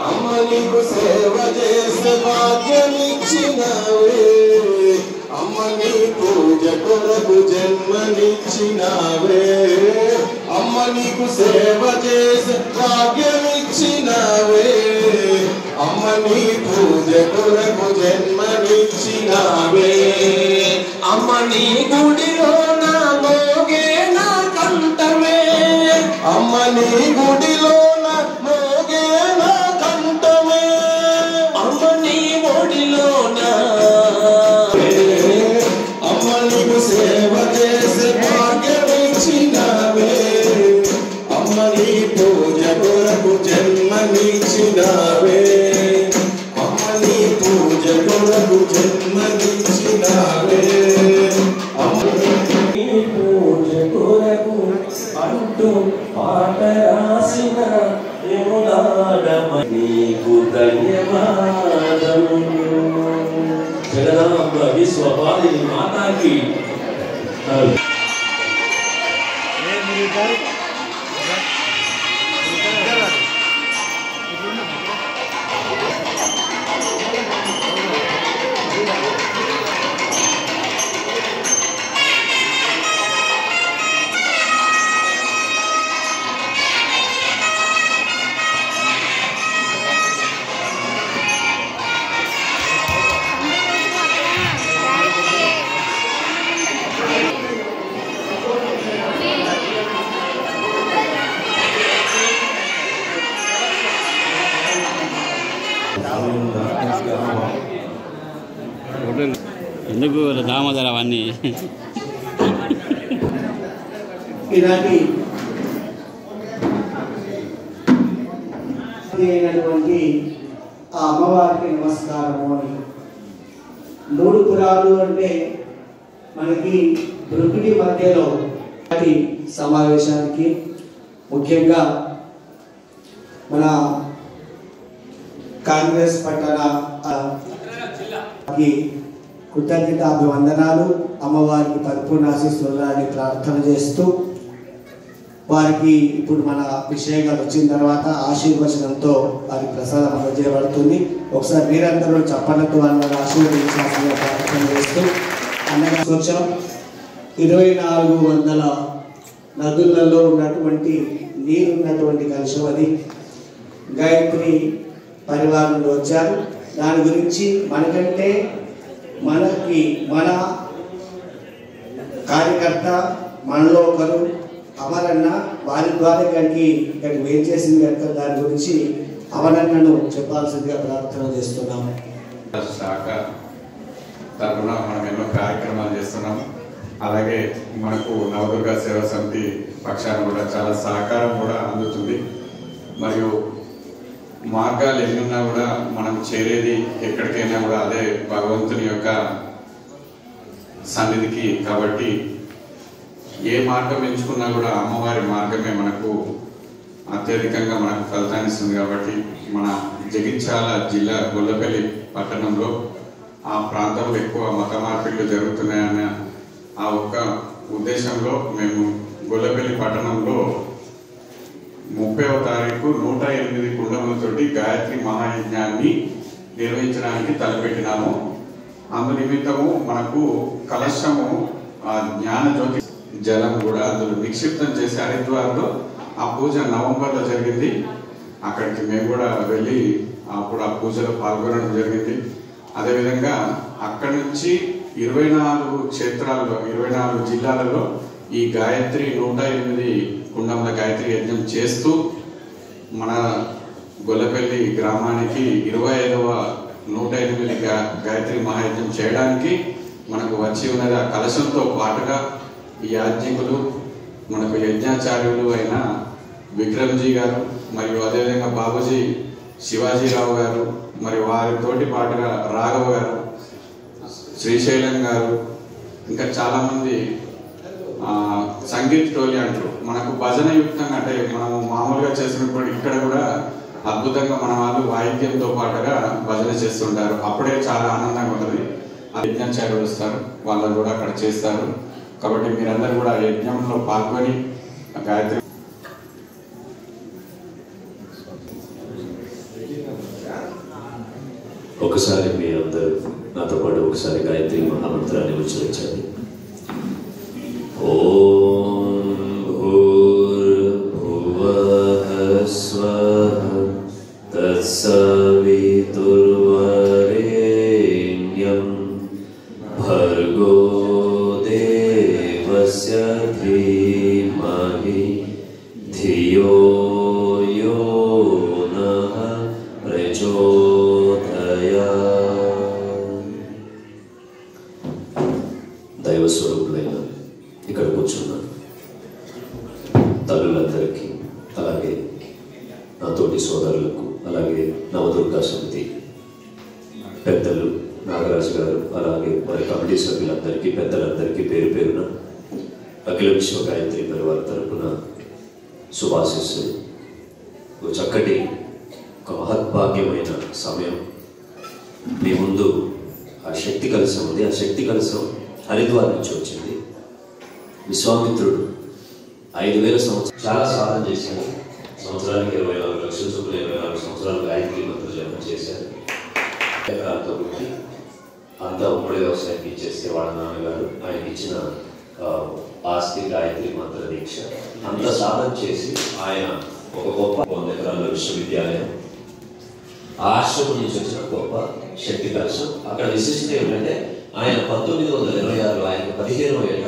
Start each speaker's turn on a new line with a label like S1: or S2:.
S1: అమ్మనికు సేవ చేసే భాగ్యమిచ్చినావే అమ్మని పూజ కొరకు జన్మనిచ్చినావే అమ్మనికు సేవ చేసే భాగ్యమిచ్చినావే అమ్మని పూజ కొరకు జన్మనిచ్చినావే అమ్మని గుడిలో నా మోగే నా కంఠమే అమ్మని గుడిలో నా మోగే నా కంఠమే అమ్మని ఒడిలో నా అమ్మనికు సేవ చేసే భాగ్యమిచ్చినావే అమ్మని పూజ కొరకు జన్మనిచ్చినావే అమ్మని పూజ కొరకు జన్మనిచ్చినావే అమ్మని పూజ కొరకు అంటూ పాట రాసిన నీకు ధన్యవాదములు జగదాంబ విశ్వపాలిని మాతాకి
S2: ఎందుకు దామోదర అవన్నీ
S3: ఇలాంటి అయినటువంటి ఆ అమ్మవారికి నమస్కారము అని 3 పురాలు అంటే మనకి ప్రకృతి మధ్యలో సమావేశానికి ముఖ్యంగా మన కాంగ్రెస్ పట్టణ కృతజ్ఞతాభివందనాలు అమ్మవారికి పరిపూర్ణ ఆశీస్సులని ప్రార్థన చేస్తూ వారికి ఇప్పుడు మన విషయంగా వచ్చిన తర్వాత ఆశీర్వచనంతో వారి ప్రసాదం అందజేయబడుతుంది. ఒకసారి మీరందరూ చప్పలతో వాళ్ళని ఆశీర్వదించాల్సిందిగా ప్రార్థన చేస్తూ అన్నగా సూచన 2400 నదులలో ఉన్నటువంటి నీరున్నటువంటి కలుషం అది గాయత్రి పరివారం నుండి వచ్చారు. దాని గురించి మనకంటే మనకి మన కార్యకర్త మనలో ఒకరు అమరన్న వారి ద్వారా ఇక్కడికి ఏం చేసింది కనుక దాని గురించి అమరన్నను చెప్పాల్సిందిగా ప్రార్థన చేస్తున్నాము.
S4: శాఖ తరఫున మనం ఎన్నో కార్యక్రమాలు చేస్తున్నాం. అలాగే మనకు నవదుర్గా సేవా సమితి పక్షాన కూడా చాలా సహకారం కూడా అందుతుంది. మరియు మార్గాలు ఎన్నున్నా కూడా మనం చేరేది ఎక్కడికైనా కూడా అదే భగవంతుని యొక్క సన్నిధికి. కాబట్టి ఏ మార్గం ఎంచుకున్నా కూడా అమ్మవారి మార్గమే మనకు అత్యధికంగా మనకు ఫలితాన్ని ఇస్తుంది. కాబట్టి మన జగిత్యాల జిల్లా గొల్లపల్లి పట్టణంలో ఆ ప్రాంతంలో ఎక్కువ మత మార్పిడులు జరుగుతున్నాయన్న ఆ ఒక్క ఉద్దేశంలో మేము గొల్లపల్లి పట్టణంలో 30వ తారీఖు 108 కుండములతోటి గాయత్రి మహాయజ్ఞాన్ని నిర్వహించడానికి తలపెట్టినాము. అందు నిమిత్తము మనకు కలశము జ్ఞాన జ్యోతి జలం కూడా అందులో నిక్షిప్తం చేసి హరిద్వార్లో ఆ పూజ నవంబర్లో జరిగింది. అక్కడికి మేము కూడా వెళ్ళి అప్పుడు ఆ పూజలో పాల్గొనడం జరిగింది. అదేవిధంగా అక్కడి నుంచి 24 క్షేత్రాల్లో 24 జిల్లాలలో ఈ గాయత్రి 108 కుండముల గాయత్రి యజ్ఞం చేస్తూ మన గొల్లపల్లి గ్రామానికి 25వ గాయత్రి మహాయజ్ఞం చేయడానికి మనకు వచ్చి ఉన్నది. ఆ కలశంతో పాటుగా ఈ యాజ్ఞికులు మనకు యజ్ఞాచార్యులు అయిన విక్రమ్జీ గారు మరియు అదేవిధంగా బాబుజీ శివాజీరావు గారు మరియు వారితోటి పాటుగా రాఘవ గారు, శ్రీశైలం గారు, ఇంకా చాలామంది సంగీత్ టోలీ అంటారు. మనకు భజన యుక్తంగా అంటే మనము మామూలుగా చేసినప్పుడు ఇక్కడ కూడా అద్భుతంగా మన వాళ్ళు వాయిద్యంతో పాటుగా భజన చేస్తుంటారు. అప్పుడే చాలా ఆనందంగా ఉంటుంది. ఆ యజ్ఞాచార్యులు వస్తారు, వాళ్ళు కూడా అక్కడ చేస్తారు. కాబట్టి మీరందరూ కూడా యజ్ఞంలో పాల్గొని గాయత్రి
S1: ఒకసారి మీ అందరూ నాతో పాటు ఒకసారి గాయత్రి మహామంత్రాన్ని ఉచ్చరించండి. ఓం భూర్భువః స్వః తత్సవితుర్వరేణ్యం భర్గో దేవస్య ధీమహి ధియో యో నః ప్రచోదయాత్. దైవ స్వరూపులైన ఇక్కడ కూర్చున్న తల్లులందరికీ, అలాగే నా తోటి సోదరులకు, అలాగే నవదుర్గా సమితి పెద్దలు నాగరాజు గారు, అలాగే మరి కమిటీ సభ్యులందరికీ, పెద్దలందరికీ పేరు పేరున అఖిల విశ్వ గాయత్రి పరివార్ తరపున శుభాశిస్సులు. చక్కటి ఒక మహద్భాగ్యమైన సమయం మీ ముందు. ఆ శక్తి కలశం ఉంది. ఆ శక్తి కలశం హరిద్వార్ నుంచి వచ్చింది. విశ్వామిత్రుడు 5000 సంవత్సరాలు చాలా సాధన చేశారు. సంవత్సరానికి 24 లక్షల చొప్పున 24 సంవత్సరాలు గాయత్రి మంత్ర జపం చేశారు. ఎకరాలతో పుట్టి అంతా ఉమ్మడి వ్యవసాయానికి ఇచ్చేస్తే వాళ్ళ నాన్నగారు ఆయనకి ఇచ్చిన ఆస్తి గాయత్రి మంత్ర దీక్ష. అంత సాధన చేసి ఆయన ఒక గొప్ప 100 ఎకరాల విశ్వవిద్యాలయం, ఆశ్రమం నుంచి వచ్చిన గొప్ప శక్తి కలశం. అక్కడ విశిష్టత ఏమిటంటే ఆయన 1926 ఆయన 15వ ఏట